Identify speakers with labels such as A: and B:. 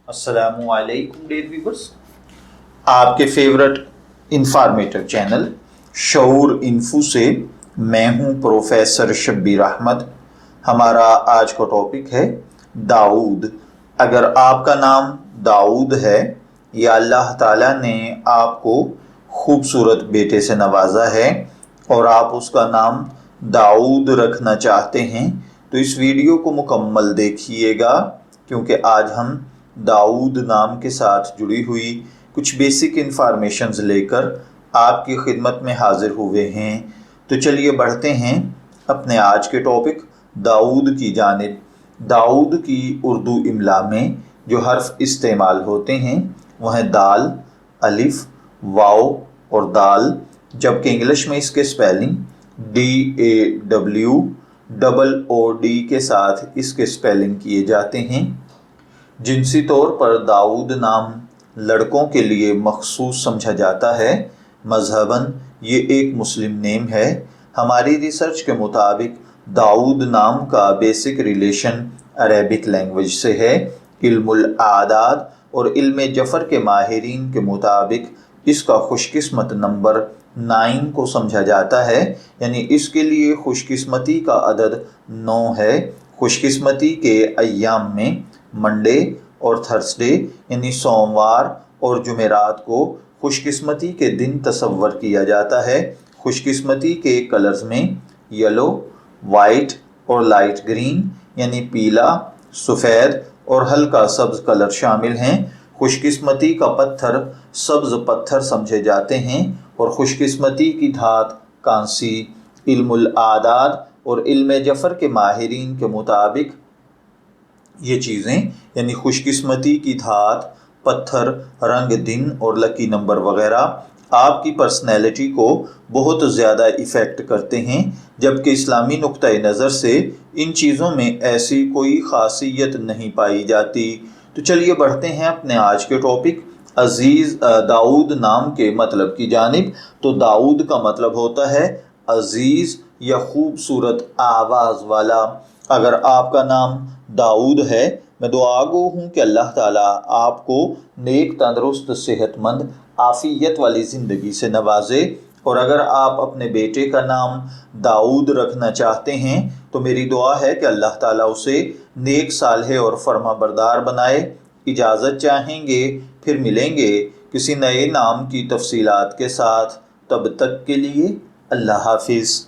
A: अस्सलामु अलैकुम dear viewers, आपके फेवरेट इंफॉर्मेटिव चैनल शऊर इन्फो से मैं हूं प्रोफेसर शब्बीर अहमद। हमारा आज का टॉपिक है दाऊद। अगर आपका नाम दाऊद है या अल्लाह ताला ने आपको खूबसूरत बेटे से नवाजा है और आप उसका नाम दाऊद रखना चाहते हैं तो इस वीडियो को मुकम्मल देखिएगा, क्योंकि आज हम दाऊद नाम के साथ जुड़ी हुई कुछ बेसिक इंफॉर्मेशंस लेकर आपकी खिदमत में हाजिर हुए हैं। तो चलिए बढ़ते हैं अपने आज के टॉपिक दाऊद की जानिब। दाऊद की उर्दू इमला में जो हर्फ इस्तेमाल होते हैं वह हैं दाल, अलिफ, वाव और दाल, जबकि इंग्लिश में इसके स्पेलिंग DAWOOD के साथ इसके स्पेलिंग किए जाते हैं। जिनसी तौर पर दाऊद नाम लड़कों के लिए मखसूस समझा जाता है। मजहबन ये एक मुस्लिम नेम है। हमारी रिसर्च के मुताबिक दाऊद नाम का बेसिक रिलेशन अरेबिक लैंग्वेज से है। इल्मुल आदाद और इल्म जफ़र के माहिरीन के मुताबिक इसका खुशकिस्मत नंबर 9 को समझा जाता है, यानी इसके लिए खुशकिस्मती का अदद 9 है। खुशकिस्मती के अय्याम में मंडे और थर्सडे यानी सोमवार और जुमेरात को खुशकिस्मती के दिन तसव्वुर किया जाता है। खुशकिस्मती के कलर्स में येलो, वाइट और लाइट ग्रीन यानी पीला, सफ़ेद और हल्का सब्ज कलर शामिल हैं। खुशकिस्मती का पत्थर सब्ज पत्थर समझे जाते हैं और खुशकिस्मती की धात कांसी। इल्मुल आदाद और इल्म जफ़र के माहिरीन के मुताबिक ये चीज़ें यानी खुशकिस्मती की धात, पत्थर, रंग, दिन और लकी नंबर वगैरह आपकी पर्सनैलिटी को बहुत ज़्यादा इफ़ेक्ट करते हैं, जबकि इस्लामी नुक्ता नज़र से इन चीज़ों में ऐसी कोई ख़ासियत नहीं पाई जाती। तो चलिए बढ़ते हैं अपने आज के टॉपिक अज़ीज़ दाऊद नाम के मतलब की जानिब। तो दाऊद का मतलब होता है अज़ीज़ या खूबसूरत आवाज़ वाला। अगर आपका नाम दाऊद है, मैं दुआ गो हूँ कि अल्लाह ताला आपको नेक, तंदुरुस्त, सेहतमंद, आफियत वाली ज़िंदगी से नवाजे। और अगर आप अपने बेटे का नाम दाऊद रखना चाहते हैं तो मेरी दुआ है कि अल्लाह ताला उसे नेक, सालेह और फर्माबरदार बनाए। इजाज़त चाहेंगे, फिर मिलेंगे किसी नए नाम की तफसीलात के साथ। तब तक के लिए अल्लाह हाफिज़।